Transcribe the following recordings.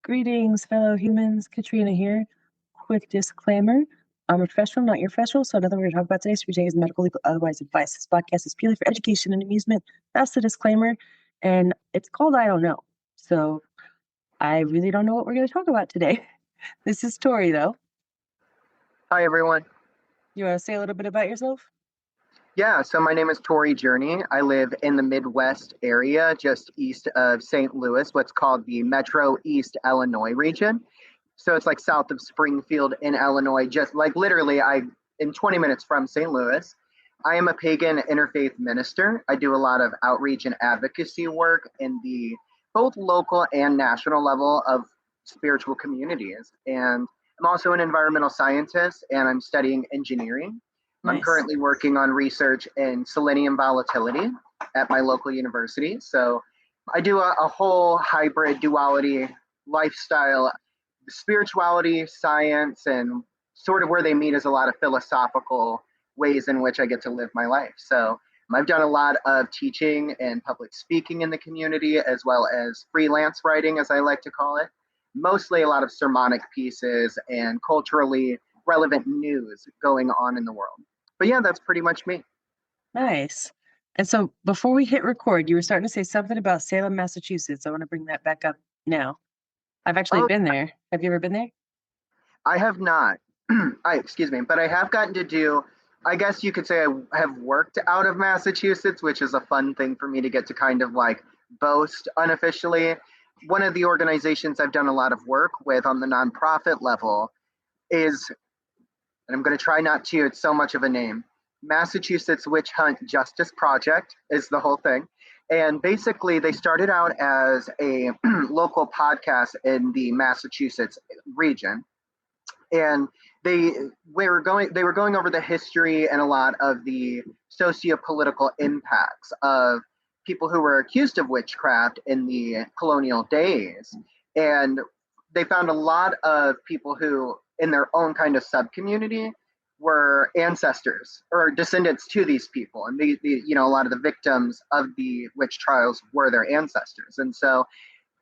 Greetings, fellow humans. Katrina here. Quick disclaimer. I'm a professional, not your professional, so nothing we're going to talk about today should be taken as medical, legal, otherwise advice. This podcast is purely for education and amusement. That's the disclaimer. And it's called I Don't Know. So I really don't know what we're going to talk about today. This is Tori, though. Hi, everyone. You want to say a little bit about yourself? Yeah, so my name is Tori Journey. I live in the Midwest area, just east of St. Louis, what's called the Metro East Illinois region. So it's like south of Springfield in Illinois, just like literally in 20 minutes from St. Louis. I am a pagan interfaith minister. I do a lot of outreach and advocacy work in the both local and national level of spiritual communities. And I'm also an environmental scientist and I'm studying engineering. I'm Nice. currently working on research in selenium volatility at my local university. So I do a whole hybrid duality lifestyle, spirituality, science, and sort of where they meet is a lot of philosophical ways in which I get to live my life. So I've done a lot of teaching and public speaking in the community, as well as freelance writing, as I like to call it. Mostly a lot of sermonic pieces and culturally relevant news going on in the world. But yeah, that's pretty much me. Nice. And so before we hit record, you were starting to say something about Salem, Massachusetts. I want to bring that back up now. I've actually been there. Have you ever been there? I have not. Excuse me, but I have gotten to do, I guess you could say I have worked out of Massachusetts, which is a fun thing for me to get to kind of like boast unofficially. One of the organizations I've done a lot of work with on the nonprofit level is, and I'm going to try not to, it's so much of a name, Massachusetts Witch Hunt Justice Project is the whole thing. And basically, they started out as a local podcast in the Massachusetts region. And they were going over the history and a lot of the socio-political impacts of people who were accused of witchcraft in the colonial days. And they found a lot of people who, in their own kind of sub-community, were ancestors or descendants to these people. And a lot of the victims of the witch trials were their ancestors. And so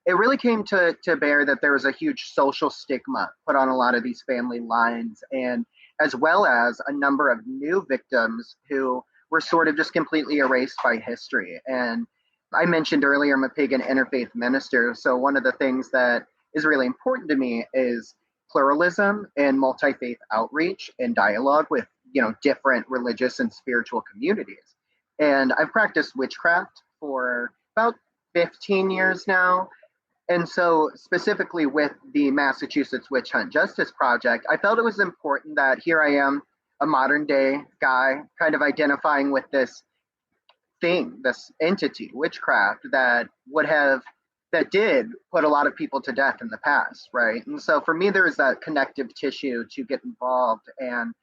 it really came to bear that there was a huge social stigma put on a lot of these family lines, and as well as a number of new victims who were sort of just completely erased by history. And I mentioned earlier, I'm a pagan interfaith minister. So one of the things that is really important to me is pluralism and multi-faith outreach and dialogue with, different religious and spiritual communities. And I've practiced witchcraft for about 15 years now. And so specifically with the Massachusetts Witch Hunt Justice Project, I felt it was important that here I am, a modern day guy, kind of identifying with this thing, this entity, witchcraft, that did put a lot of people to death in the past, right? And so for me, there is that connective tissue to get involved. And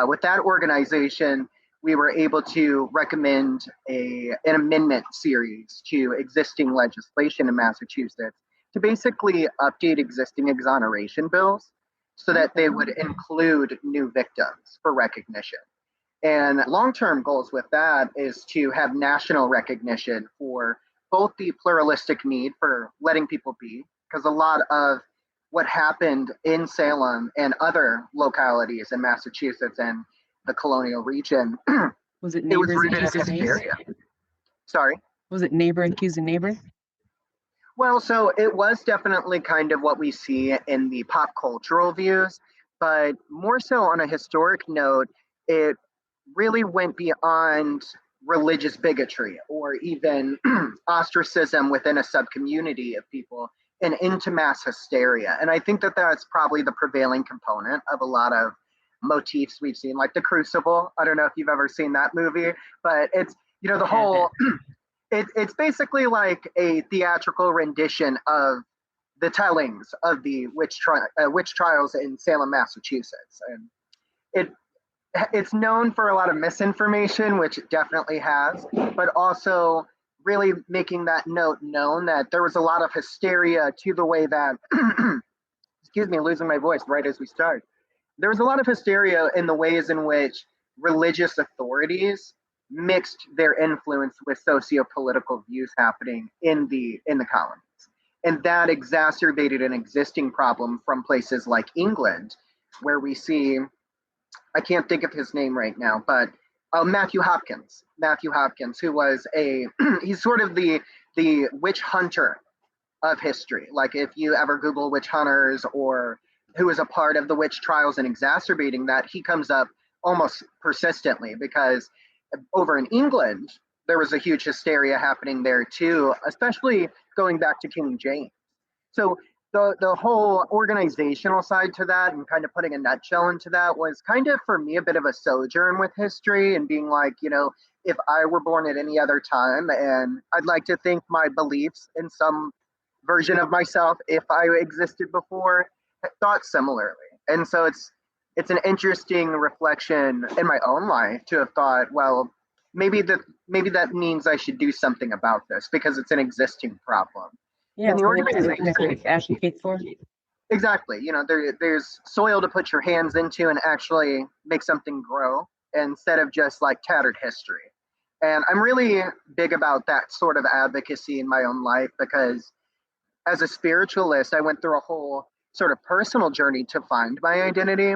with that organization, we were able to recommend an amendment series to existing legislation in Massachusetts to basically update existing exoneration bills so that they would include new victims for recognition. And long-term goals with that is to have national recognition for both the pluralistic need for letting people be, because a lot of what happened in Salem and other localities in Massachusetts and the colonial region, Was it it was neighbors rooted in accusing neighbors? hysteria. Sorry? Was it neighbor accusing neighbor? Well, so it was definitely kind of what we see in the pop cultural views, but more so on a historic note, it really went beyond religious bigotry or even ostracism within a subcommunity of people and into mass hysteria. And I think that that's probably the prevailing component of a lot of motifs we've seen, like The Crucible. I don't know if you've ever seen that movie, but it's, the whole, it's basically like a theatrical rendition of the tellings of the witch trials in Salem, Massachusetts. And it's known for a lot of misinformation, which it definitely has, but also really making that note known that there was a lot of hysteria to the way that, excuse me, losing my voice right as we start. There was a lot of hysteria in the ways in which religious authorities mixed their influence with socio-political views happening in the colonies. And that exacerbated an existing problem from places like England, where we see, I can't think of his name right now, but Matthew Hopkins. Matthew Hopkins, who was he's sort of the witch hunter of history. Like if you ever Google witch hunters or who is a part of the witch trials and exacerbating that, he comes up almost persistently because over in England, there was a huge hysteria happening there too, especially going back to King James. So the whole organizational side to that and kind of putting a nutshell into that was kind of for me a bit of a sojourn with history and being like, if I were born at any other time, and I'd like to think my beliefs in some version of myself, if I existed before, thought similarly. And so it's an interesting reflection in my own life to have thought, well, maybe that means I should do something about this because it's an existing problem. Yeah, And the organization advocate for. Exactly. There's soil to put your hands into and actually make something grow instead of just like tattered history. And I'm really big about that sort of advocacy in my own life because as a spiritualist, I went through a whole sort of personal journey to find my identity.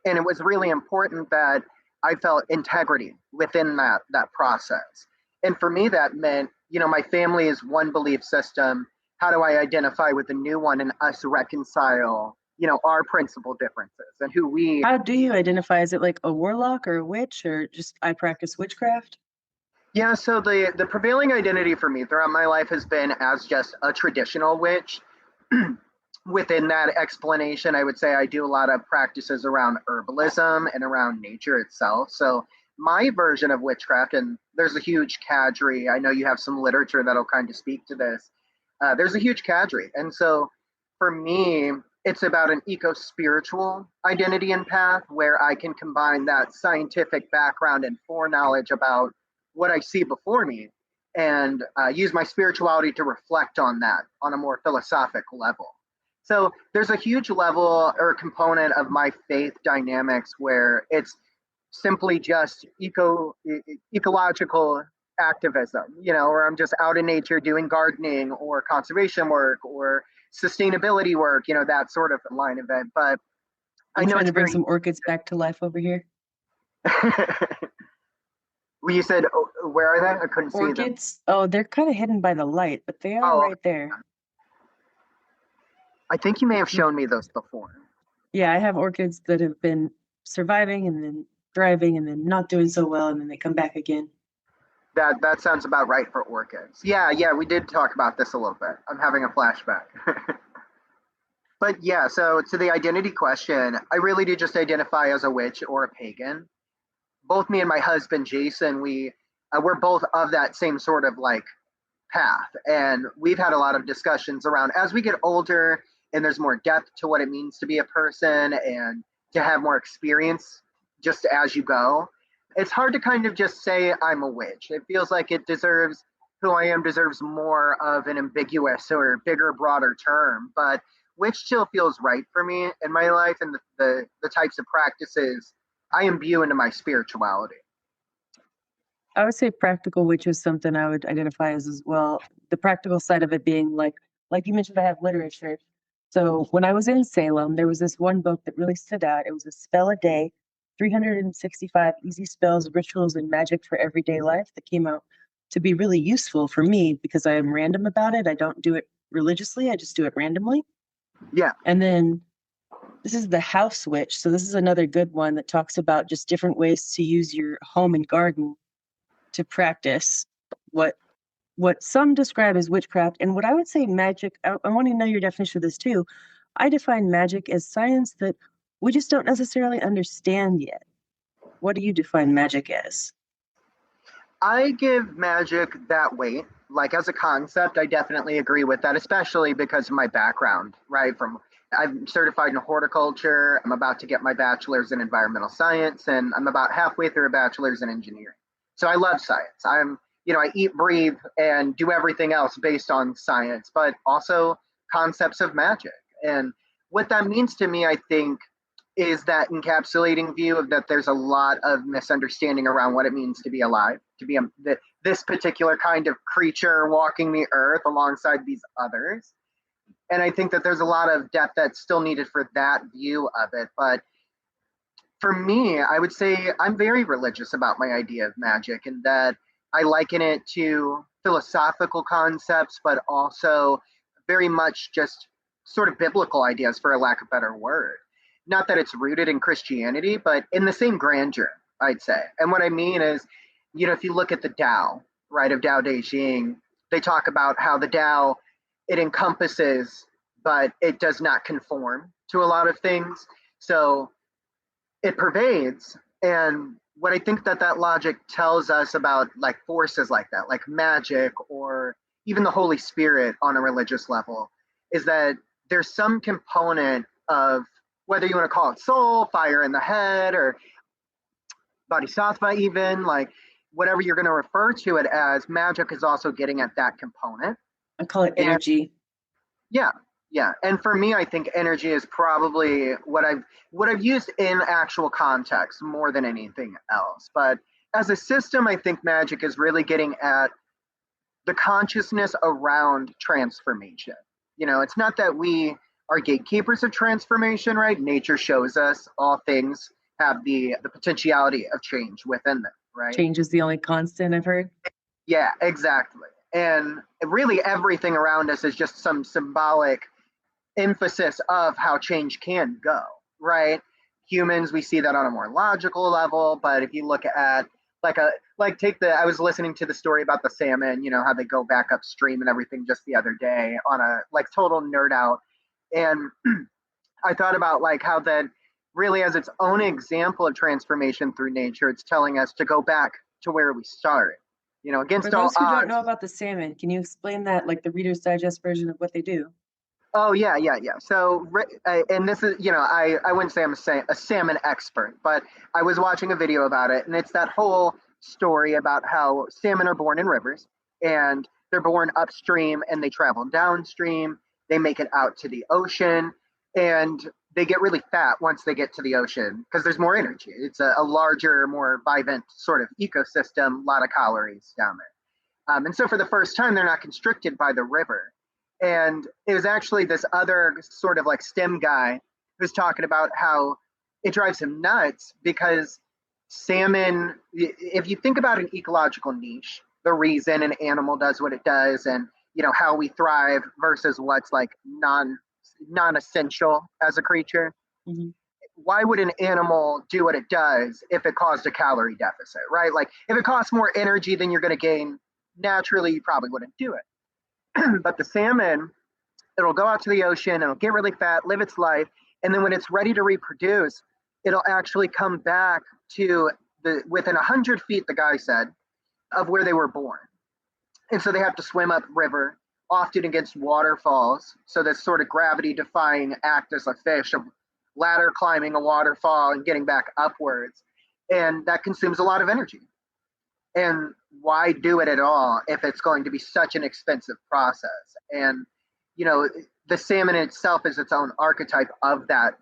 And it was really important that I felt integrity within that process. And for me, that meant, my family is one belief system. How do I identify with the new one and us reconcile, our principal differences and who we. How do you identify? Is it like a warlock or a witch or just I practice witchcraft? Yeah, so the prevailing identity for me throughout my life has been as just a traditional witch. Within that explanation, I would say I do a lot of practices around herbalism and around nature itself. So my version of witchcraft, and there's a huge cadre. I know you have some literature that'll kind of speak to this. There's a huge cadre. And so for me, it's about an eco-spiritual identity and path where I can combine that scientific background and foreknowledge about what I see before me and use my spirituality to reflect on that on a more philosophic level. So there's a huge level or component of my faith dynamics where it's simply just ecological activism, where I'm just out in nature doing gardening or conservation work or sustainability work, that sort of line of it. But I'm trying to bring some orchids back to life over here. Well, you said, where are they? I couldn't see them. Orchids? Oh, they're kind of hidden by the light, but they are right there. I think you may have shown me those before. Yeah, I have orchids that have been surviving and then thriving and then not doing so well, and then they come back again. That sounds about right for orchids. Yeah, we did talk about this a little bit. I'm having a flashback. But yeah, so to the identity question, I really do just identify as a witch or a pagan. Both me and my husband, Jason, we're both of that same sort of like path. And we've had a lot of discussions around as we get older and there's more depth to what it means to be a person and to have more experience just as you go. It's hard to kind of just say I'm a witch. It feels like who I am deserves more of an ambiguous or bigger, broader term. But witch still feels right for me in my life and the types of practices I imbue into my spirituality. I would say practical witch is something I would identify as well. The practical side of it being like you mentioned, I have literature. So when I was in Salem, there was this one book that really stood out. It was a spell a day, 365 easy spells, rituals, and magic for everyday life that came out to be really useful for me because I am random about it. I don't do it religiously. I just do it randomly. Yeah. And then this is the house witch. So this is another good one that talks about just different ways to use your home and garden to practice what some describe as witchcraft. And what I would say magic, I want to know your definition of this too. I define magic as science that we just don't necessarily understand yet. What do you define magic as? I give magic that weight. Like as a concept, I definitely agree with that, especially because of my background, right? I'm certified in horticulture. I'm about to get my bachelor's in environmental science, and I'm about halfway through a bachelor's in engineering. So I love science. I eat, breathe, and do everything else based on science, but also concepts of magic. And what that means to me, I think, is that encapsulating view of that there's a lot of misunderstanding around what it means to be alive, to be this particular kind of creature walking the earth alongside these others. And I think that there's a lot of depth that's still needed for that view of it. But for me, I would say I'm very religious about my idea of magic, and that I liken it to philosophical concepts, but also very much just sort of biblical ideas, for a lack of a better word. Not that it's rooted in Christianity, but in the same grandeur, I'd say. And what I mean is, if you look at the Tao, right, of Tao Te Ching, they talk about how the Tao, it encompasses, but it does not conform to a lot of things. So it pervades. And what I think that logic tells us about like forces like that, like magic or even the Holy Spirit on a religious level, is that there's some component of, whether you want to call it soul, fire in the head, or bodhisattva, even, like whatever you're going to refer to it as, magic is also getting at that component. I call it energy. Yeah. And for me, I think energy is probably what I've used in actual context more than anything else. But as a system, I think magic is really getting at the consciousness around transformation. It's not that we are gatekeepers of transformation, right? Nature shows us all things have the potentiality of change within them, right? Change is the only constant, I've heard. Yeah, exactly. And really everything around us is just some symbolic emphasis of how change can go, right? Humans, we see that on a more logical level, but if you look at I was listening to the story about the salmon, how they go back upstream and everything just the other day on a total nerd out. And I thought about how that really as its own example of transformation through nature, it's telling us to go back to where we started, against all odds. For those who don't know about the salmon, can you explain that, like the Reader's Digest version of what they do? Oh, yeah. So, and this is, I wouldn't say I'm a salmon expert, but I was watching a video about it, and it's that whole story about how salmon are born in rivers, and they're born upstream, and they travel downstream. They make it out to the ocean, and they get really fat once they get to the ocean because there's more energy. It's a larger, more vibrant sort of ecosystem, a lot of calories down there. And so for the first time, they're not constricted by the river. And it was actually this other sort of STEM guy who's talking about how it drives him nuts because salmon, if you think about an ecological niche, the reason an animal does what it does and, how we thrive versus what's non-essential as a creature. Mm-hmm. Why would an animal do what it does if it caused a calorie deficit, right? If it costs more energy than you're going to gain, naturally, you probably wouldn't do it. But the salmon, it'll go out to the ocean, it'll get really fat, live its life, and then when it's ready to reproduce, it'll actually come back to within 100 feet, the guy said, of where they were born. And so they have to swim upriver, often against waterfalls. So this sort of gravity-defying act as a fish of ladder climbing a waterfall and getting back upwards. And that consumes a lot of energy. And why do it at all if it's going to be such an expensive process? And, the salmon itself is its own archetype of that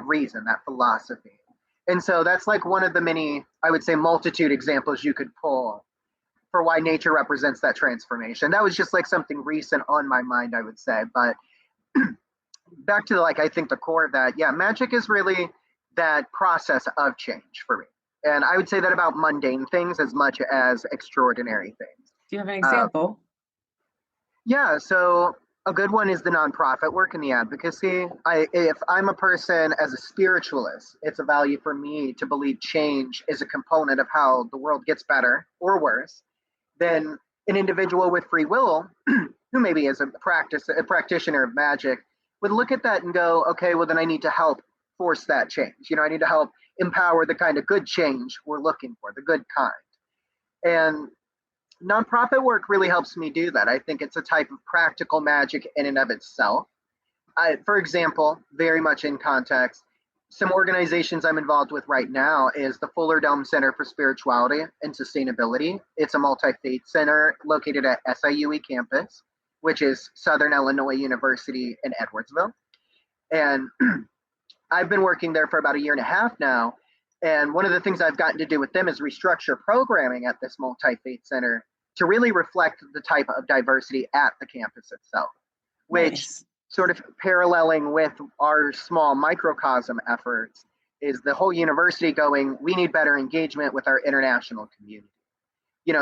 reason, that philosophy. And so that's one of the many, I would say, multitude examples you could pull for why nature represents that transformation. That was just something recent on my mind, I would say. But back to I think the core of that, yeah, magic is really that process of change for me. And I would say that about mundane things as much as extraordinary things. Do you have an example? Yeah, so a good one is the nonprofit work and the advocacy. If I'm a person as a spiritualist, it's a value for me to believe change is a component of how the world gets better or worse. Then an individual with free will, who maybe is a practitioner of magic, would look at that and go, okay, well then I need to help force that change. I need to help empower the kind of good change we're looking for, the good kind. And nonprofit work really helps me do that. I think it's a type of practical magic in and of itself. For example, very much in context, some organizations I'm involved with right now is the Fuller Dome Center for Spirituality and Sustainability. It's a multi-faith center located at SIUE campus, which is Southern Illinois University in Edwardsville. And I've been working there for about a year and a half now. And one of the things I've gotten to do with them is restructure programming at this multi-faith center to really reflect the type of diversity at the campus itself, which Nice. sort of paralleling with our small microcosm efforts is the whole university going, we need better engagement with our international community.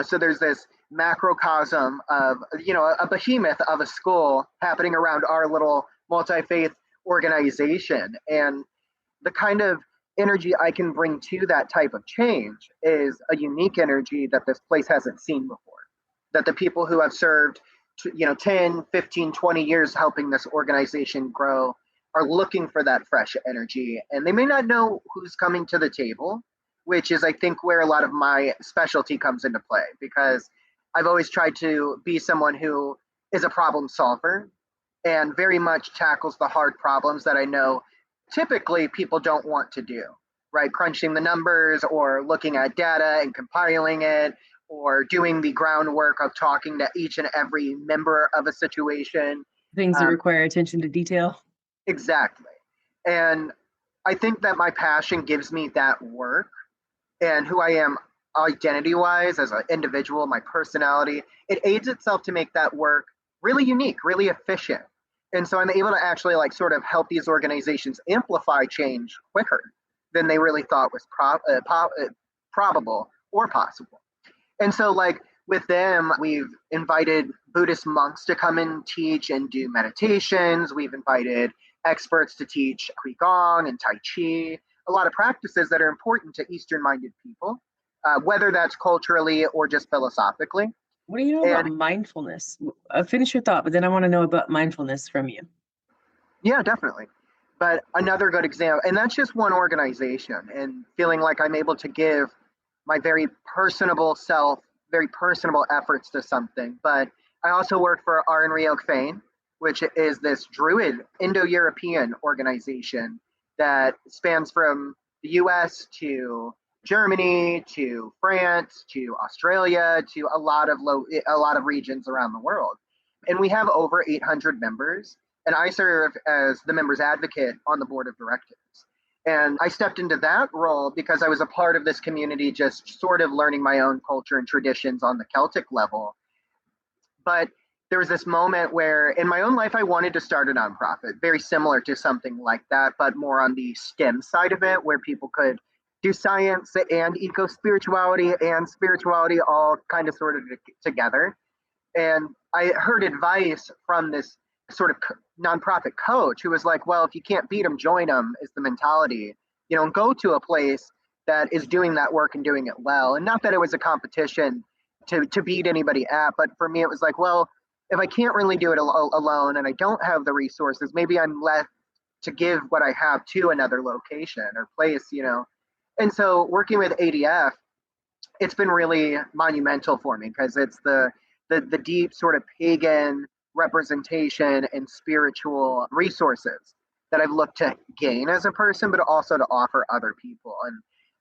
So there's this macrocosm of, a behemoth of a school happening around our little multi-faith organization. And the kind of energy I can bring to that type of change is a unique energy that this place hasn't seen before. That the people who have served, 10, 15, 20 years helping this organization grow are looking for that fresh energy. And they may not know who's coming to the table, which is, I think, where a lot of my specialty comes into play, because I've always tried to be someone who is a problem solver and very much tackles the hard problems that I know typically people don't want to do, right? Crunching the numbers or looking at data and compiling it or doing the groundwork of talking to each and every member of a situation. Things that require attention to detail. Exactly. And I think that my passion gives me that work, and who I am identity-wise as an individual, my personality, it aids itself to make that work really unique, really efficient. And so I'm able to actually sort of help these organizations amplify change quicker than they really thought was probable or possible. And so with them, we've invited Buddhist monks to come and teach and do meditations. We've invited experts to teach Qigong and Tai Chi, a lot of practices that are important to Eastern-minded people, whether that's culturally or just philosophically. What do you know about mindfulness? Finish your thought, but then I want to know about mindfulness from you. Yeah, definitely. But another good example, and that's just one organization, and feeling like I'm able to give my very personable self, very personable efforts to something. But I also work for Aran Ryok Fain, which is this Druid Indo-European organization that spans from the US to Germany to France to Australia to a lot of regions around the world. And we have over 800 members, and I serve as the members advocate on the board of directors. And I stepped into that role because I was a part of this community, just sort of learning my own culture and traditions on the Celtic level. But there was this moment where in my own life, I wanted to start a nonprofit, very similar to something like that, but more on the STEM side of it, where people could do science and eco-spirituality and spirituality all kind of sort of together. And I heard advice from this sort of nonprofit coach who was like, well, if you can't beat them, join them is the mentality, and go to a place that is doing that work and doing it well. And not that it was a competition to beat anybody at, but for me, it was like, well, if I can't really do it alone and I don't have the resources, maybe I'm left to give what I have to another location or place, And so working with ADF, it's been really monumental for me because it's the deep sort of pagan representation and spiritual resources that I've looked to gain as a person, but also to offer other people.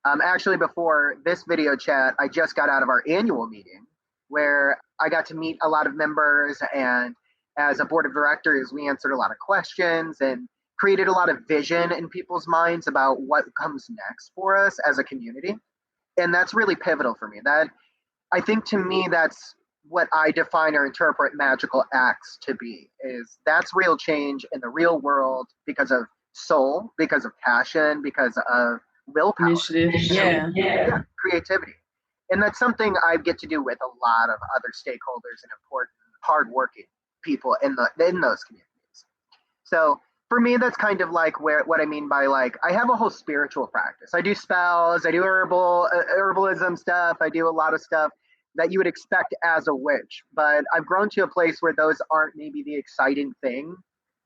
And actually, before this video chat, I just got out of our annual meeting where I got to meet a lot of members, and as a board of directors, we answered a lot of questions and created a lot of vision in people's minds about what comes next for us as a community. And that's really pivotal for me. That, I think, to me, that's what I define or interpret magical acts to be, is that's real change in the real world because of soul, because of passion, because of willpower. Initiative. Yeah. Creativity. And that's something I get to do with a lot of other stakeholders and important, hardworking people in those communities. So for me, that's kind of what I mean by I have a whole spiritual practice. I do spells, I do herbalism stuff, I do a lot of stuff that you would expect as a witch. But I've grown to a place where those aren't maybe the exciting thing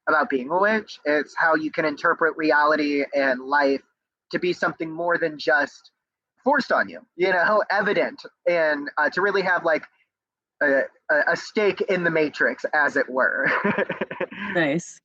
about being a witch. It's how you can interpret reality and life to be something more than just forced on you, evident, and to really have a stake in the matrix, as it were. Nice.